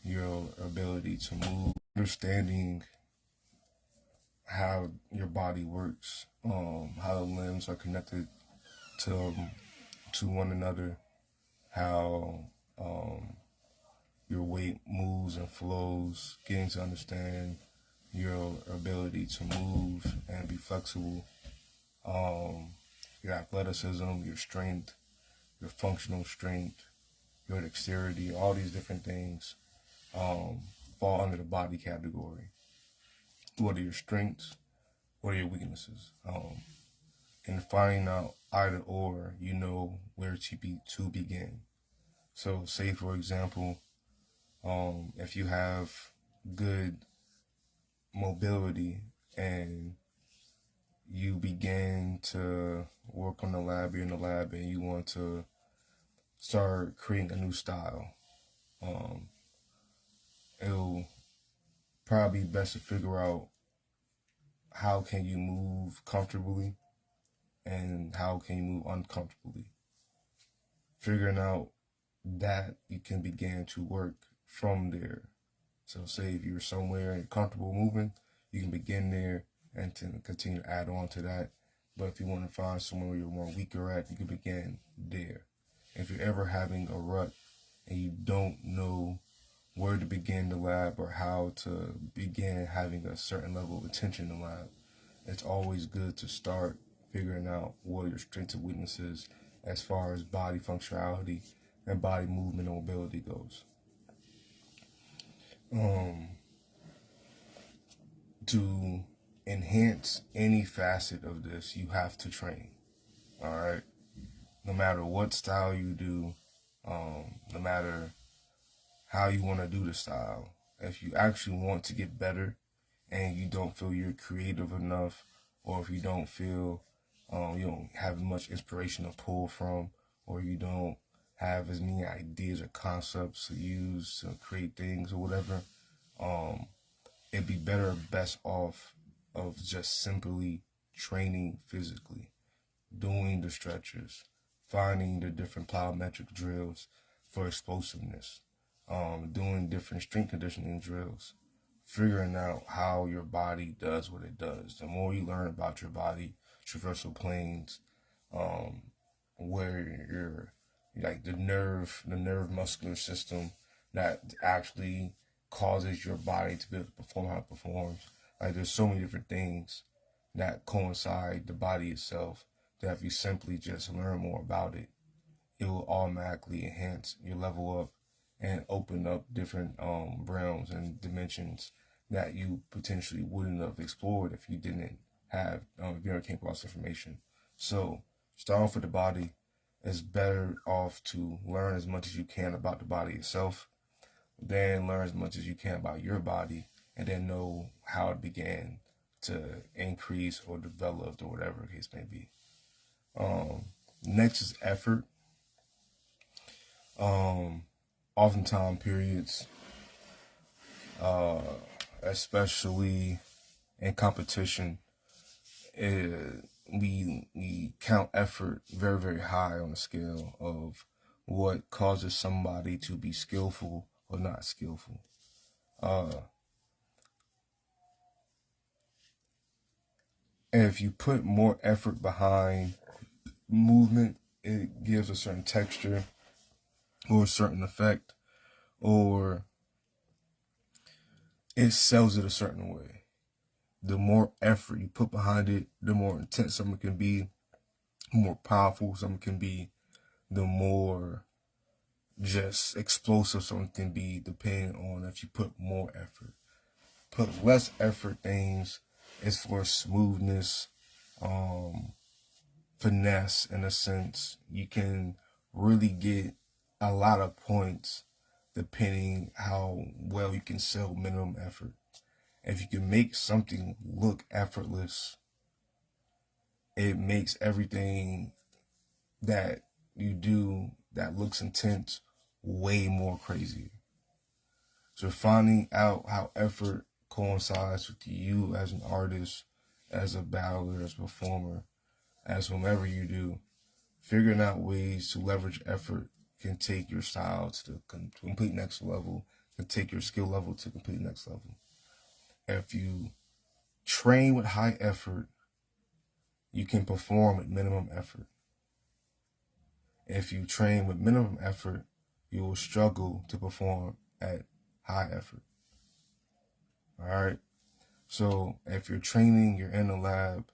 your ability to move, understanding how your body works, how the limbs are connected to one another, how your weight moves and flows, getting to understand your ability to move and be flexible, your athleticism, your strength, your functional strength, your dexterity, all these different things fall under the body category. What are your strengths? What are your weaknesses? And finding out either or, you know where to begin. So, say for example, if you have good mobility and you begin to work on the lab, you're in the lab and you want to start creating a new style, it'll probably be best to figure out how can you move comfortably and how can you move uncomfortably. Figuring out that, you can begin to work from there. So say if you're somewhere and you're comfortable moving, you can begin there and to continue to add on to that. But if you want to find somewhere where you're more weaker at, you can begin there. If you're ever having a rut and you don't know where to begin the lab or how to begin having a certain level of attention in the lab, it's always good to start figuring out what your strengths and weaknesses as far as body functionality and body movement and mobility goes. To enhance any facet of this, you have to train. All right. No matter what style you do, no matter how you want to do the style, if you actually want to get better and you don't feel you're creative enough, or if you don't feel you don't have much inspiration to pull from, or you don't have as many ideas or concepts to use to create things or whatever, it'd be best off of just simply training physically, doing the stretches, finding the different plyometric drills for explosiveness, doing different strength conditioning drills, figuring out how your body does what it does. The more you learn about your body, traversal planes, where you're like the nerve muscular system that actually causes your body to be able to perform how it performs. Like there's so many different things that coincide the body itself that if you simply just learn more about it, it will automatically enhance your level up and open up different realms and dimensions that you potentially wouldn't have explored if you didn't have, if you never came across information. So starting off with the body, it's better off to learn as much as you can about the body itself, then learn as much as you can about your body, and then know how it began to increase or develop or whatever the case may be. Next is effort. Oftentimes periods, especially in competition, we count effort very, very high on the scale of what causes somebody to be skillful or not skillful. If you put more effort behind movement, it gives a certain texture or a certain effect, or it sells it a certain way. The more effort you put behind it, the more intense something can be, the more powerful something can be, the more just explosive something can be, depending on if you put more effort. Put less effort things is for smoothness, finesse in a sense. You can really get a lot of points depending how well you can sell minimum effort. If you can make something look effortless, it makes everything that you do that looks intense way more crazy. So finding out how effort coincides with you as an artist, as a battler, as a performer, as whomever you do, figuring out ways to leverage effort can take your style to the complete next level to take your skill level to complete the next level. If you train with high effort, you can perform with minimum effort. If you train with minimum effort, you will struggle to perform at high effort. All right. So if you're training, you're in the lab,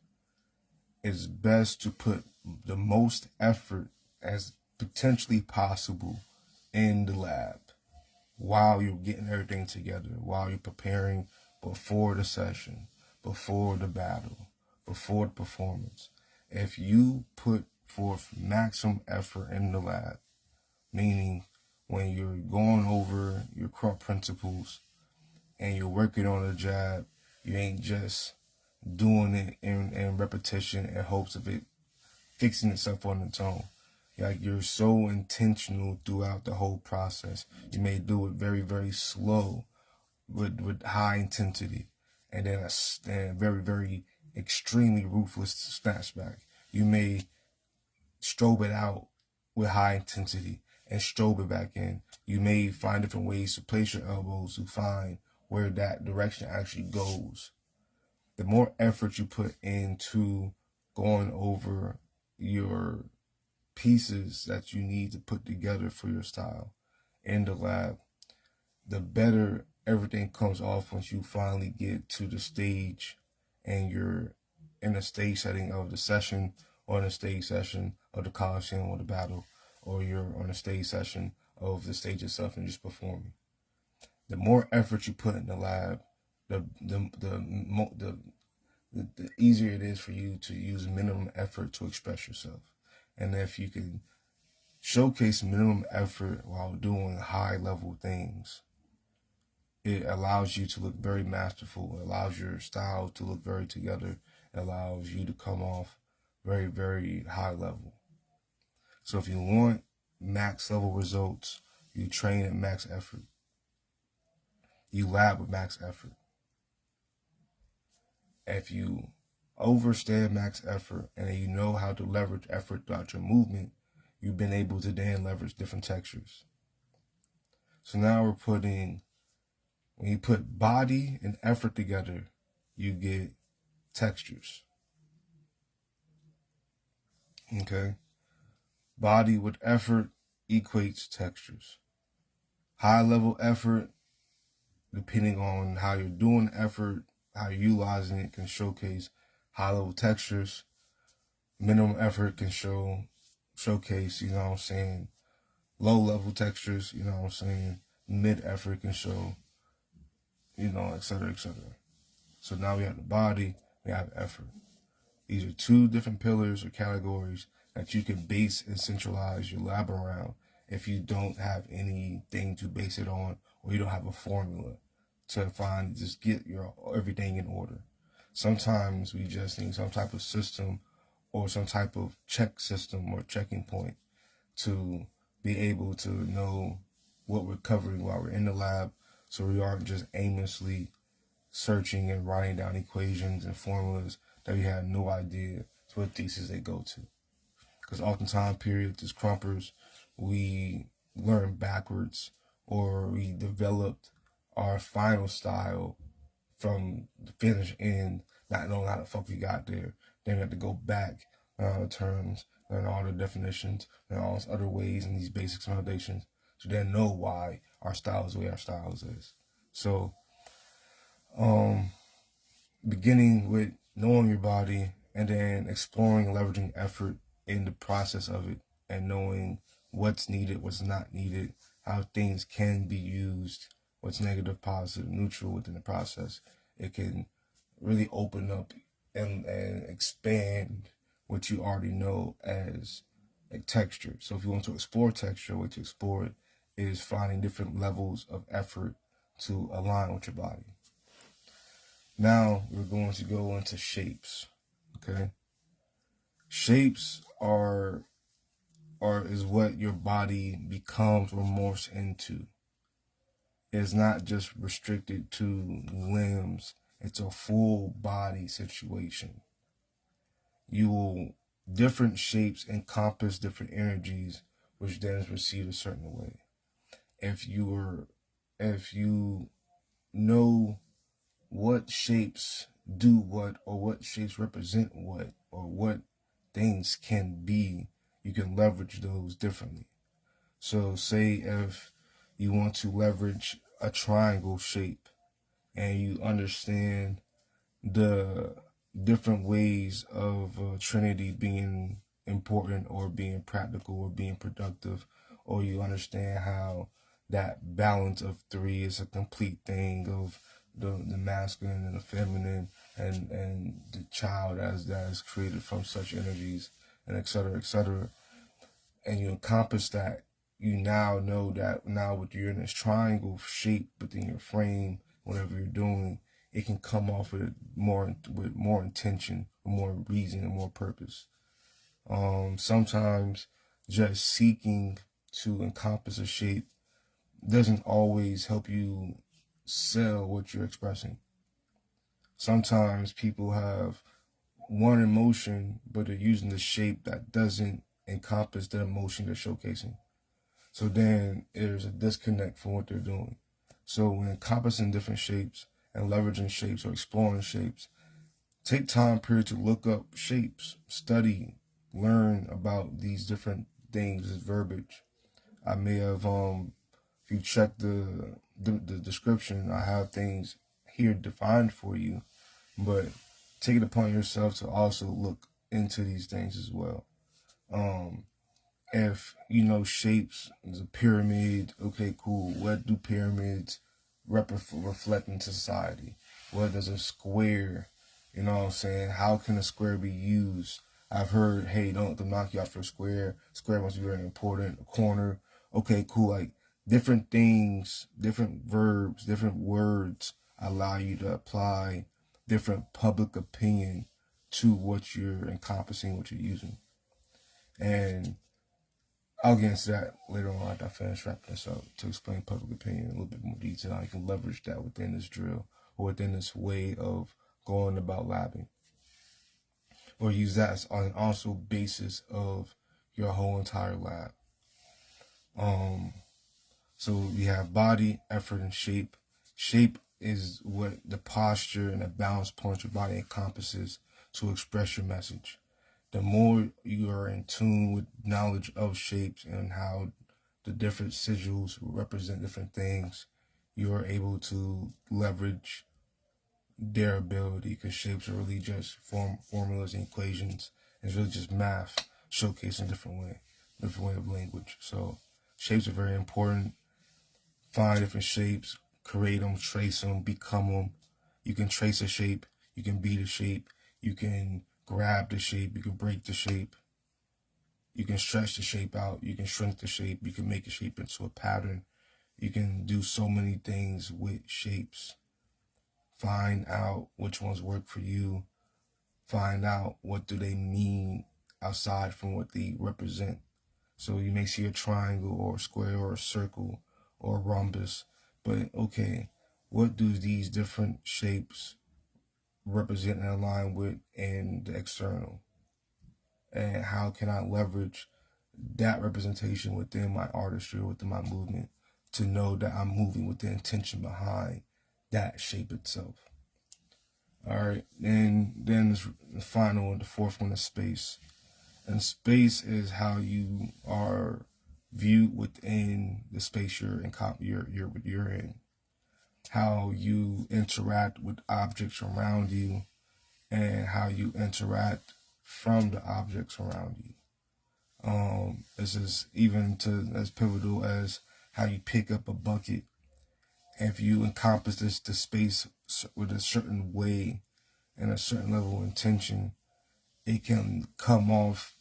it's best to put the most effort as potentially possible in the lab while you're getting everything together, while you're preparing before the session, before the battle, before the performance. If you put forth maximum effort in the lab, meaning when you're going over your KRUMP principles and you're working on a jab, you ain't just doing it in repetition in hopes of it fixing itself on its own. Like, you're so intentional throughout the whole process. You may do it very, very slow with high intensity, and then a very, very extremely ruthless snatchback. You may strobe it out with high intensity and strobe it back in. You may find different ways to place your elbows to find where that direction actually goes. The more effort you put into going over your pieces that you need to put together for your style in the lab, the better everything comes off once you finally get to the stage and you're in a stage setting of the session, or in a stage session of the Coliseum or the battle, or you're on a stage session of the stage itself and just performing. The more effort you put in the lab, the easier it is for you to use minimum effort to express yourself. And if you can showcase minimum effort while doing high level things, it allows you to look very masterful. It allows your style to look very together. It allows you to come off very, very high level. So if you want max level results, you train at max effort. You lab with max effort. If you overstand max effort and you know how to leverage effort throughout your movement, you've been able to then leverage different textures. So now we're putting, when you put body and effort together, you get textures. Okay? Body with effort equates textures. High level effort, depending on how you're doing effort, how you're utilizing it, can showcase high level textures. Minimum effort can showcase, you know what I'm saying, low level textures, you know what I'm saying. Mid effort can show, you know, et cetera, et cetera. So now we have the body, we have effort. These are two different pillars or categories that you can base and centralize your lab around if you don't have anything to base it on, or you don't have a formula to find, just get your everything in order. Sometimes we just need some type of system or some type of check system or checking point to be able to know what we're covering while we're in the lab, so we aren't just aimlessly searching and writing down equations and formulas that we have no idea to what thesis they go to. Because oftentimes periods as krumpers, we learn backwards, or we developed our final style from the finish end, not knowing how the fuck we got there. Then we have to go back, learn all the terms, learn all the definitions, learn all these other ways and these basic foundations to then know why our style is the way our style is. So, beginning with knowing your body and then exploring and leveraging effort in the process of it, and knowing what's needed, what's not needed, how things can be used, what's negative, positive, neutral within the process. It can really open up and expand what you already know as a texture. So if you want to explore texture, a way to explore it is finding different levels of effort to align with your body. Now we're going to go into shapes. Okay, shapes is what your body becomes or morphs into. It's not just restricted to limbs. It's a full body situation. Different shapes encompass different energies, which then is received a certain way. If if you know what shapes do what, or what shapes represent what, or what things can be, you can leverage those differently. So say if you want to leverage a triangle shape and you understand the different ways of Trinity being important or being practical or being productive, or you understand how that balance of three is a complete thing of the masculine and the feminine, and the child as that is created from such energies, and etc., and you encompass that, you now know that now with you're in this triangle shape within your frame, whatever you're doing, it can come off with more intention, more reason, and more purpose. Sometimes just seeking to encompass a shape doesn't always help you sell what you're expressing. Sometimes people have one emotion, but they're using the shape that doesn't encompass the emotion they're showcasing. So then there's a disconnect from what they're doing. So when encompassing different shapes and leveraging shapes or exploring shapes, take time period to look up shapes, study, learn about these different things, this verbiage. I may have, if you check the description, I have things here defined for you, but take it upon yourself to also look into these things as well. If you know shapes is a pyramid, okay, cool. What do pyramids reflect in society? What does a square, you know what I'm saying? How can a square be used? I've heard, hey, don't knock you out for a square. Square must be very important. A corner, okay, cool. Like different things, different verbs, different words allow you to apply different public opinion to what you're encompassing, what you're using. And I'll get into that later on after I finish wrapping this up to explain public opinion in a little bit more detail. How you can leverage that within this drill or within this way of going about labbing, or use that as an also basis of your whole entire lab. So we have body, effort, and shape. Shape is what the posture and the balance point your body encompasses to express your message. The more you are in tune with knowledge of shapes and how the different sigils represent different things, you are able to leverage their ability, because shapes are really just formulas and equations. It's really just math showcased in a different way of language. So shapes are very important. Find different shapes, create them, trace them, become them. You can trace a shape, you can be the shape, you can grab the shape, you can break the shape, you can stretch the shape out, you can shrink the shape, you can make a shape into a pattern. You can do so many things with shapes. Find out which ones work for you. Find out what do they mean outside from what they represent. So you may see a triangle or a square or a circle or a rhombus, but okay, what do these different shapes represent and align with in the external? And how can I leverage that representation within my artistry, within my movement, to know that I'm moving with the intention behind that shape itself? All right, and then the final one, the fourth one is space. And space is how you are viewed within the space you're in. How you interact with objects around you, and how you interact from the objects around you. This is even to as pivotal as how you pick up a bucket. If you encompass the space with a certain way and a certain level of intention, it can come off.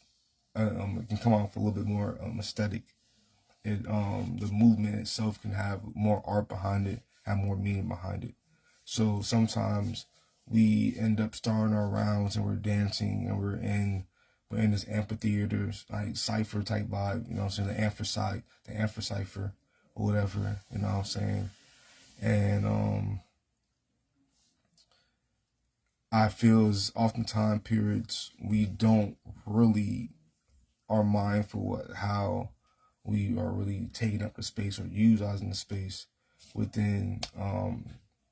It can come off a little bit more aesthetic. The movement itself can have more art behind it, have more meaning behind it. So sometimes we end up starting our rounds and we're dancing and we're in this amphitheater, like cipher type vibe, you know what I'm saying? The amphicypher or whatever, you know what I'm saying? And I feel as oftentimes periods we don't really are mindful how we are really taking up the space or utilizing the space. within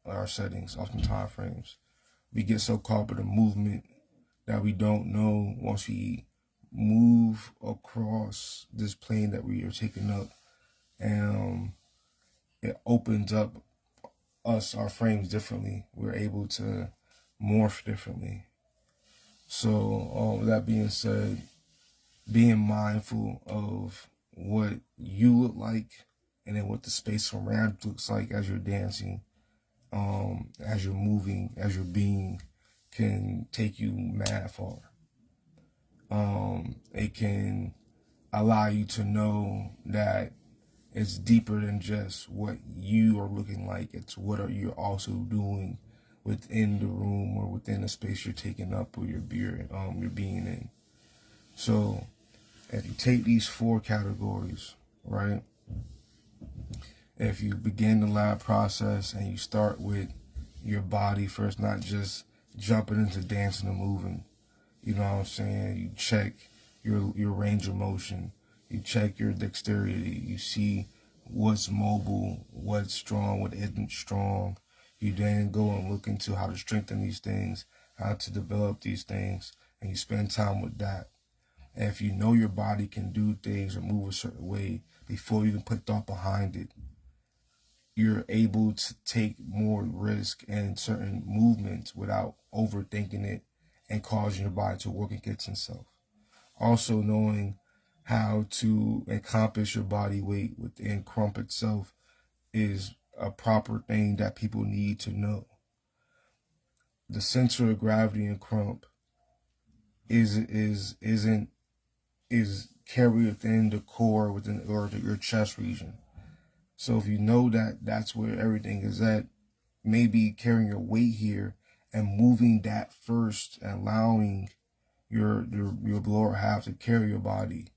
our settings, often time frames. We get so caught up in the movement that we don't know once we move across this plane that we are taking up, and it opens up our frames differently. We're able to morph differently. So with that being said, being mindful of what you look like and then what the space around looks like as you're dancing, as you're moving, as you're being, can take you mad far. It can allow you to know that it's deeper than just what you are looking like. It's what are you also doing within the room or within the space you're taking up or you're being in. So if you take these 4 categories, right? If you begin the lab process and you start with your body first, not just jumping into dancing and moving, you know what I'm saying? You check your range of motion. You check your dexterity. You see what's mobile, what's strong, what isn't strong. You then go and look into how to strengthen these things, how to develop these things, and you spend time with that. And if you know your body can do things or move a certain way before you can put thought behind it, you're able to take more risk in certain movements without overthinking it and causing your body to work against itself. Also knowing how to encompass your body weight within KRUMP itself is a proper thing that people need to know. The center of gravity in KRUMP is carried within the core, within your chest region. So if you know that that's where everything is at, maybe carrying your weight here and moving that first and allowing your lower half to carry your body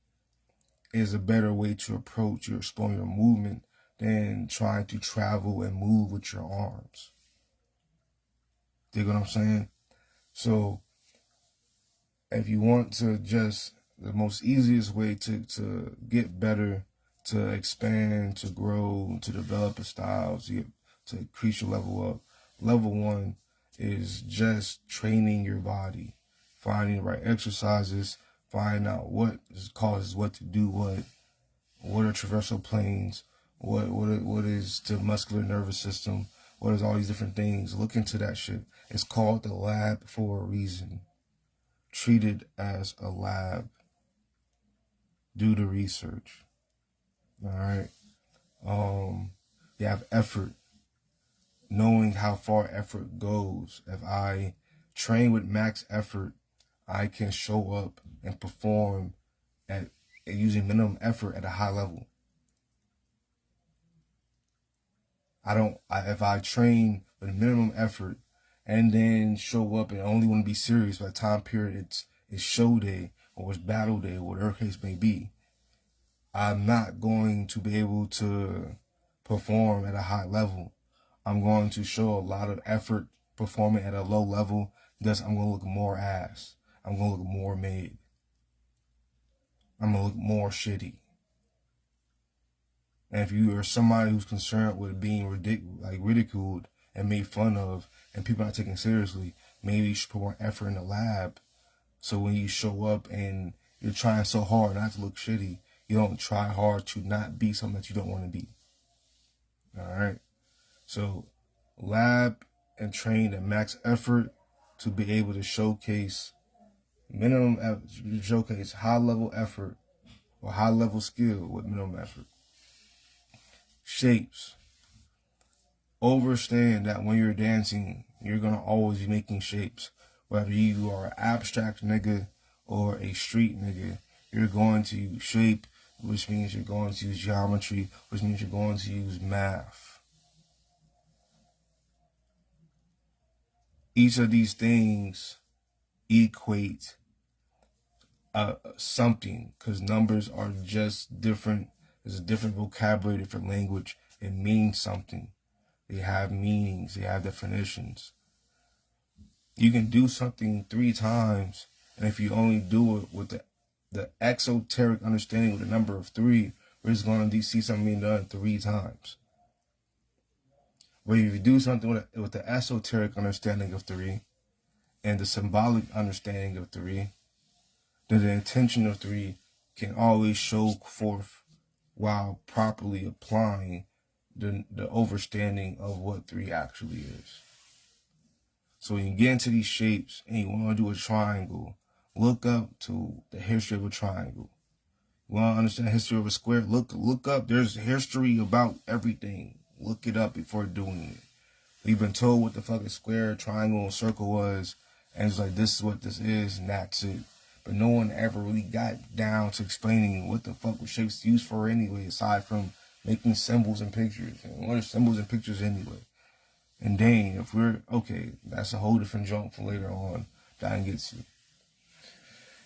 is a better way to approach your exploring your movement than trying to travel and move with your arms. Dig what I'm saying? So if you want to just, the most easiest way to get better, to expand, to grow, to develop a style, to increase your level up, level 1 is just training your body, finding the right exercises, finding out what causes what to do what are traversal planes, what is the muscular nervous system, what is all these different things. Look into that shit. It's called the lab for a reason. Treat it as a lab. Do the research. All right. You have effort. Knowing how far effort goes. If I train with max effort, I can show up and perform at using minimum effort at a high level. If I train with minimum effort and then show up and only want to be serious by the time period it's show day or it's battle day or whatever case may be, I'm not going to be able to perform at a high level. I'm going to show a lot of effort performing at a low level. Thus, I'm going to look more ass. I'm going to look more made. I'm going to look more shitty. And if you are somebody who's concerned with being ridiculed and made fun of and people not taken seriously, maybe you should put more effort in the lab. So when you show up and you're trying so hard not to look shitty, you don't try hard to not be something that you don't want to be. All right. So lab and train at max effort to be able to showcase high level effort or high level skill with minimum effort. Shapes. Understand that when you're dancing, you're going to always be making shapes. Whether you are an abstract nigga or a street nigga, you're going to use shape, which means you're going to use geometry, which means you're going to use math. Each of these things equate something, because numbers are just different. There's a different vocabulary, different language. It means something. They have meanings. They have definitions. You can do something 3 times, and if you only do it with the exoteric understanding with the number of 3, we're just going to see something being done 3 times. But if you do something with the esoteric understanding of 3 and the symbolic understanding of 3, then the intention of 3 can always show forth while properly applying the understanding of what 3 actually is. So when you get into these shapes and you want to do a triangle, look up to the history of a triangle. You want to understand the history of a square? Look up. There's history about everything. Look it up before doing it. We've been told what the fucking square, triangle, and circle was, and it's like, this is what this is, and that's it. But no one ever really got down to explaining what the fuck were shapes used for anyway, aside from making symbols and pictures. And what are symbols and pictures anyway? And dang, if we're, okay, that's a whole different jump for later on that I can get to.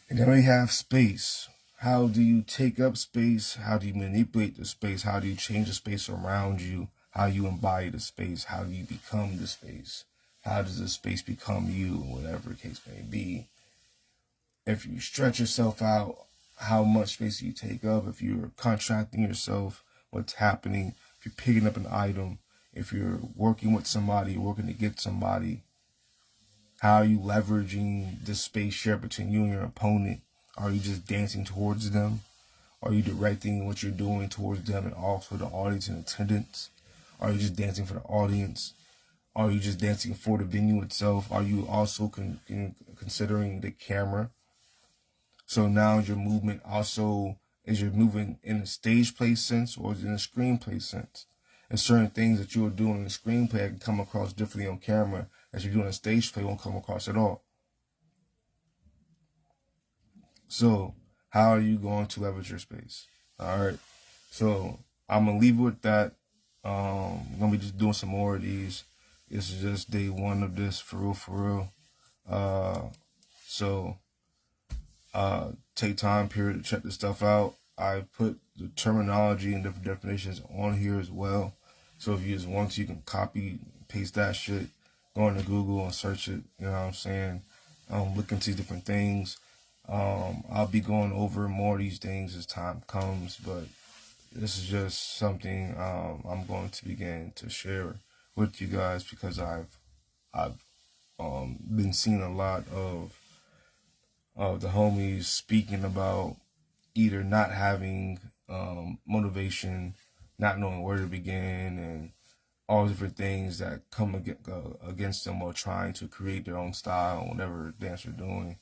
And then we have space. How do you take up space? How do you manipulate the space? How do you change the space around you? How you embody the space? How do you become the space? How does the space become you? Whatever the case may be. If you stretch yourself out, how much space do you take up? If you're contracting yourself, what's happening? If you're picking up an item, if you're working with somebody, working to get somebody, how are you leveraging this space share between you and your opponent? Are you just dancing towards them? Are you directing what you're doing towards them and also the audience in attendance? Are you just dancing for the audience? Are you just dancing for the venue itself? Are you also considering the camera? So now your movement also, is you're moving in a stage play sense or is it in a screenplay sense? And certain things that you're doing in a screenplay can come across differently on camera as you're doing a stage play won't come across at all. So how are you going to leverage your space? All right. So I'm going to leave it with that. I'm going to be just doing some more of these. This is just day 1 of this, for real. So take time period to check this stuff out. I put the terminology and different definitions on here as well. So if you just want to, you can copy, paste that shit, go into Google and search it. You know what I'm saying? Look into different things. I'll be going over more of these things as time comes, but this is just something I'm going to begin to share with you guys because I've been seeing a lot of the homies speaking about either not having motivation, not knowing where to begin, and all different things that come against them while trying to create their own style, whatever dance they're doing.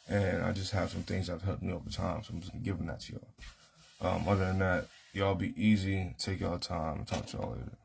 And I just have some things that have helped me over time, so I'm just giving that to y'all. Other than that, y'all be easy, take y'all time, talk to y'all later.